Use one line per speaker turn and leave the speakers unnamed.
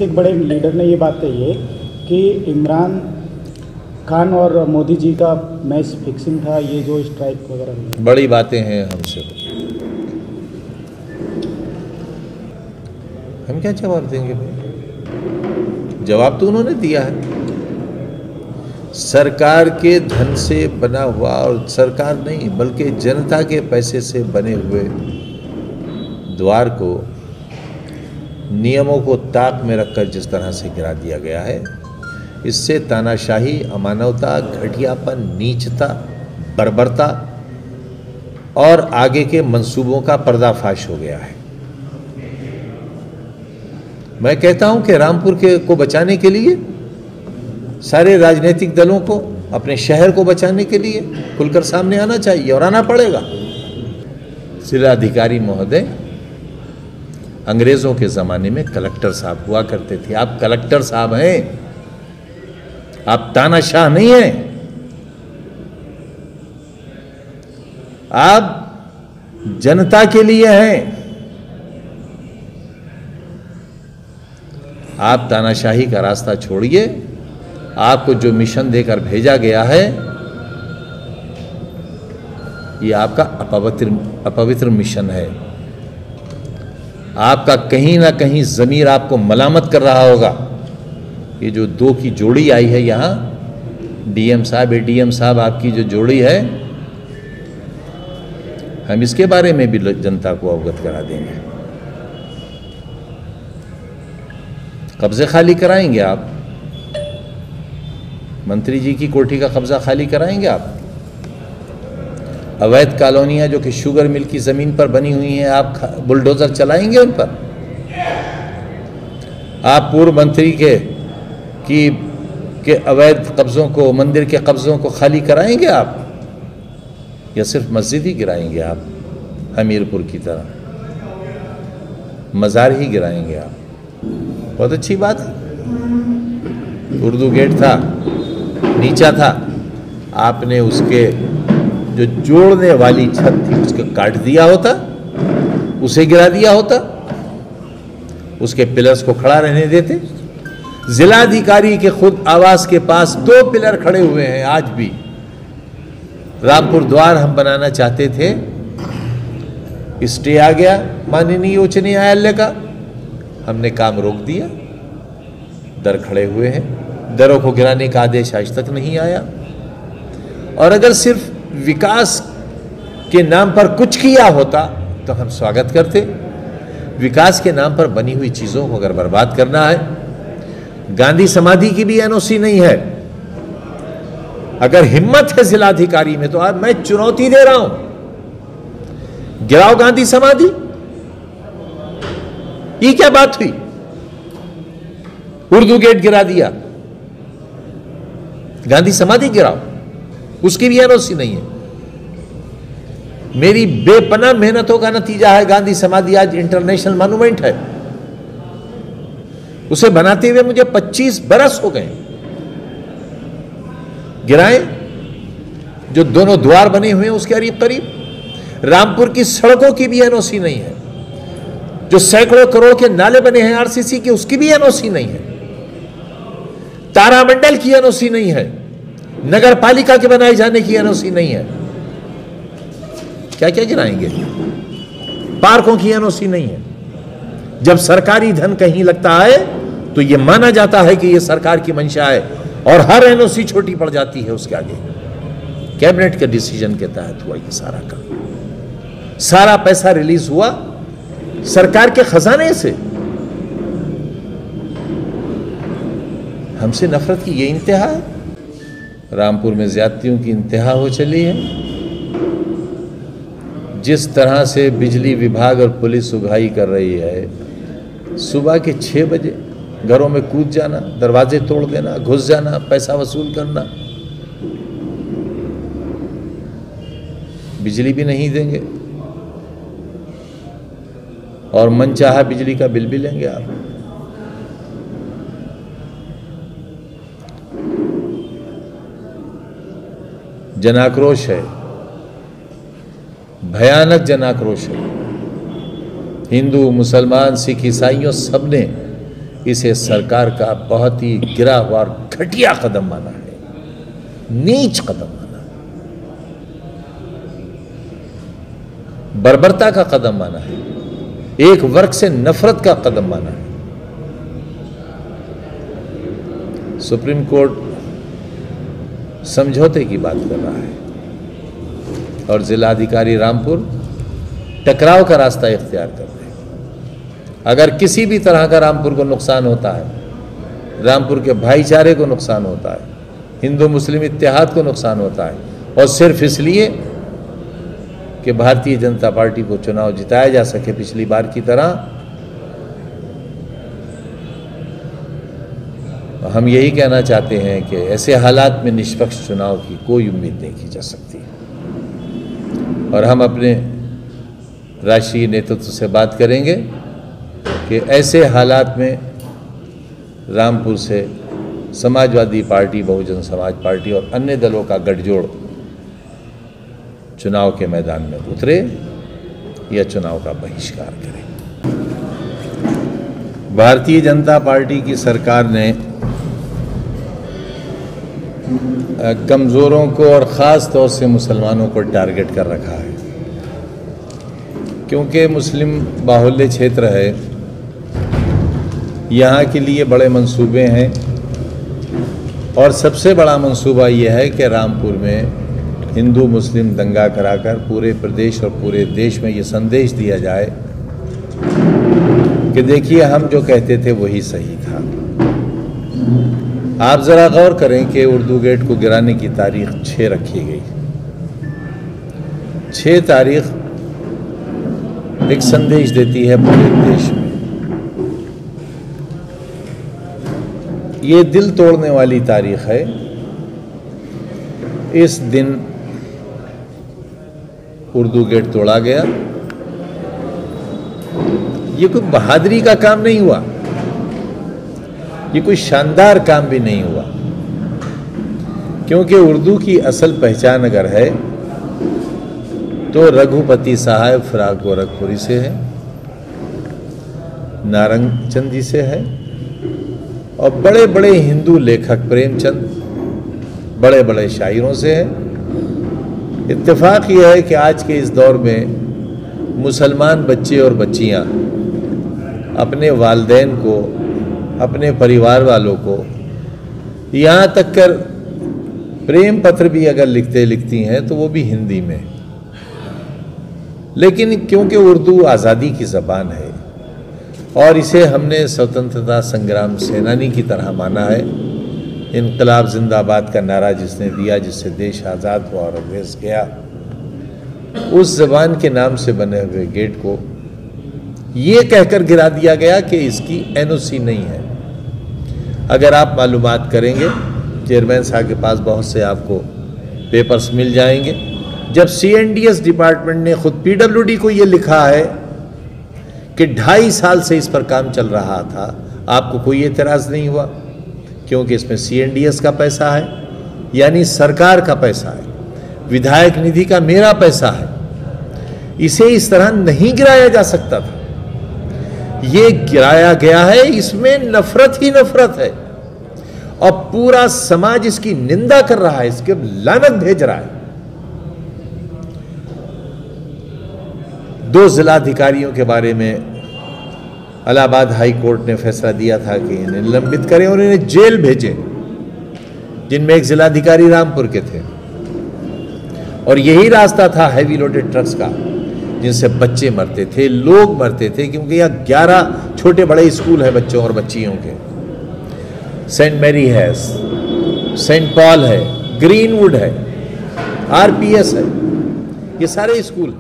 के एक बड़े लीडर ने ये बात कही है कि इमरान खान और मोदी जी का मैच फिक्सिंग था, ये जो स्ट्राइक वगैरह हुई।
बड़ी बातें हैं हमसे, हम क्या जवाब देंगे भाई? जवाब तो उन्होंने दिया है। सरकार के धन से बना हुआ, और सरकार नहीं बल्कि जनता के पैसे से बने हुए द्वार को नियमों को ताक में रखकर जिस तरह से गिरा दिया गया है, इससे तानाशाही, अमानवता, घटियापन, नीचता, बर्बरता और आगे के मंसूबों का पर्दाफाश हो गया है। मैं कहता हूं कि रामपुर को बचाने के लिए सारे राजनीतिक दलों को अपने शहर को बचाने के लिए खुलकर सामने आना चाहिए और आना पड़ेगा। जिलाधिकारी महोदय अंग्रेजों के ज़माने में कलेक्टर साहब हुआ करते थे। आप कलेक्टर साहब हैं, आप तानाशाह नहीं हैं। आप जनता के लिए हैं। आप तानाशाही का रास्ता छोड़िए। आपको जो मिशन देकर भेजा गया है, ये आपका अपवित्र मिशन है। आपका कहीं ना कहीं ज़मीर आपको मलामत कर रहा होगा। ये जो दो की जोड़ी आई है यहाँ, डीएम साहब, एडीएम साहब, आपकी जो जोड़ी है, हम इसके बारे में भी जनता को अवगत करा देंगे। कब्जे खाली कराएंगे आप, मंत्री जी की कोठी का कब्जा खाली कराएंगे आप। अवैध कॉलोनियां जो कि शुगर मिल की ज़मीन पर बनी हुई हैं, आप बुलडोज़र चलाएंगे उन पर। आप पूर्व मंत्री के अवैध कब्ज़ों को, मंदिर के कब्ज़ों को खाली कराएंगे आप, या सिर्फ मस्जिद ही गिराएंगे आप? हमीरपुर की तरह मज़ार ही गिराएंगे आप? बहुत अच्छी बात है। उर्दू गेट था, नीचा था, आपने उसके जो जोड़ने वाली छत थी उसको काट दिया होता, उसे गिरा दिया होता, उसके पिलर्स को खड़ा रहने देते। जिलाधिकारी के खुद आवास के पास 2 पिलर खड़े हुए हैं आज भी। रामपुर द्वार हम बनाना चाहते थे, स्टे आ गया माननीय उच्च न्यायालय का, हमने काम रोक दिया। दर खड़े हुए हैं, दरों को गिराने का आदेश आज तक नहीं आया। और अगर सिर्फ विकास के नाम पर कुछ किया होता तो हम स्वागत करते। विकास के नाम पर बनी हुई चीज़ों को अगर बर्बाद करना है, गांधी समाधि की भी एनओसी नहीं है। अगर हिम्मत है जिलाधिकारी में तो आज मैं चुनौती दे रहा हूं, गिराओ गांधी समाधि। ये क्या बात हुई? उर्दू गेट गिरा दिया, गांधी समाधि गिराओ, उसकी भी एनओसी नहीं है। मेरी बेपनाह मेहनतों का नतीजा है गांधी समाधि आज इंटरनेशनल मॉन्यूमेंट है। उसे बनाते हुए मुझे 25 बरस हो गए। गिराए जो दोनों द्वार बने हुए हैं उसके करीब करीब। रामपुर की सड़कों की भी एनओसी नहीं है। जो सैकड़ों करोड़ के नाले बने हैं आरसीसी के, उसकी भी एनओसी नहीं है। तारामंडल की एनओसी नहीं है। नगर पालिका के बनाए जाने की एनओसी नहीं है। क्या क्या गिराएंगे? पार्कों की एनओसी नहीं है। जब सरकारी धन कहीं लगता है तो यह माना जाता है कि यह सरकार की मंशा है, और हर एनओसी छोटी पड़ जाती है उसके आगे। कैबिनेट के डिसीजन के तहत हुआ यह सारा काम। सारा पैसा रिलीज हुआ सरकार के खजाने से। हमसे नफरत की ये इंतहा है। रामपुर में ज्यादतियों की इंतहा हो चली है। जिस तरह से बिजली विभाग और पुलिस उगाही कर रही है, सुबह के 6 बजे घरों में कूद जाना, दरवाजे तोड़ देना, घुस जाना, पैसा वसूल करना, बिजली भी नहीं देंगे और मनचाहा बिजली का बिल भी लेंगे आप। जनाक्रोश है, भयानक जनाक्रोश है। हिंदू, मुसलमान, सिख, ईसाइयों सबने इसे सरकार का बहुत ही गिरा हुआ और घटिया कदम माना है, नीच कदम माना, बर्बरता का कदम माना है, एक वर्ग से नफरत का कदम माना है। सुप्रीम कोर्ट समझौते की बात कर रहा है और जिलाधिकारी रामपुर टकराव का रास्ता इख्तियार कर रहे हैं। अगर किसी भी तरह का रामपुर को नुकसान होता है, रामपुर के भाईचारे को नुकसान होता है, हिंदू मुस्लिम इत्तेहाद को नुकसान होता है, और सिर्फ इसलिए कि भारतीय जनता पार्टी को चुनाव जिताया जा सके पिछली बार की तरह, हम यही कहना चाहते हैं कि ऐसे हालात में निष्पक्ष चुनाव की कोई उम्मीद नहीं की जा सकती। और हम अपने राष्ट्रीय नेतृत्व से बात करेंगे कि ऐसे हालात में रामपुर से समाजवादी पार्टी, बहुजन समाज पार्टी और अन्य दलों का गठजोड़ चुनाव के मैदान में उतरे या चुनाव का बहिष्कार करे। भारतीय जनता पार्टी की सरकार ने कमज़ोरों को और ख़ास तौर से मुसलमानों को टारगेट कर रखा है, क्योंकि मुस्लिम बाहुल्य क्षेत्र है। यहाँ के लिए बड़े मंसूबे हैं और सबसे बड़ा मंसूबा यह है कि रामपुर में हिंदू मुस्लिम दंगा कराकर पूरे प्रदेश और पूरे देश में ये संदेश दिया जाए कि देखिए हम जो कहते थे वही सही था। आप ज़रा गौर करें कि उर्दू गेट को गिराने की तारीख 6 रखी गई। 6 तारीख एक संदेश देती है पूरे देश में। ये दिल तोड़ने वाली तारीख है। इस दिन उर्दू गेट तोड़ा गया। ये कोई बहादुरी का काम नहीं हुआ, ये कोई शानदार काम भी नहीं हुआ, क्योंकि उर्दू की असल पहचान अगर है तो रघुपति साहब फिराक गोरखपुरी से है, नारंग चंदी से है, और बड़े बड़े हिंदू लेखक प्रेमचंद, बड़े बड़े शायरों से है। इत्तेफाक यह है कि आज के इस दौर में मुसलमान बच्चे और बच्चियां अपने वालिदैन को, अपने परिवार वालों को, यहाँ तक कर प्रेम पत्र भी अगर लिखती हैं तो वो भी हिंदी में। लेकिन क्योंकि उर्दू आज़ादी की ज़बान है और इसे हमने स्वतंत्रता संग्राम सेनानी की तरह माना है, इनकलाब जिंदाबाद का नारा जिसने दिया, जिससे देश आज़ाद हुआ और अंग्रेज गया, उस ज़बान के नाम से बने हुए गेट को ये कहकर गिरा दिया गया कि इसकी एनओसी नहीं है। अगर आप मालूमात करेंगे, चेयरमैन साहब के पास बहुत से आपको पेपर्स मिल जाएंगे, जब CNDS डिपार्टमेंट ने खुद PWD को ये लिखा है कि 2.5 साल से इस पर काम चल रहा था, आपको कोई एतराज़ नहीं हुआ, क्योंकि इसमें CNDS का पैसा है, यानी सरकार का पैसा है, विधायक निधि का मेरा पैसा है। इसे इस तरह नहीं गिराया जा सकता था। ये गिराया गया है, इसमें नफरत ही नफरत है और पूरा समाज इसकी निंदा कर रहा है, इसके लानत भेज रहा है। 2 जिलाधिकारियों के बारे में इलाहाबाद हाई कोर्ट ने फैसला दिया था कि इन्हें निलंबित करें और इन्हें जेल भेजें, जिनमें एक जिलाधिकारी रामपुर के थे। और यही रास्ता था हैवी लोडेड ट्रक्स का, जिनसे बच्चे मरते थे, लोग मरते थे, क्योंकि यहाँ 11 छोटे बड़े स्कूल हैं बच्चों और बच्चियों के। सेंट मैरी है, सेंट पॉल है, ग्रीनवुड है, RPS है, ये सारे स्कूल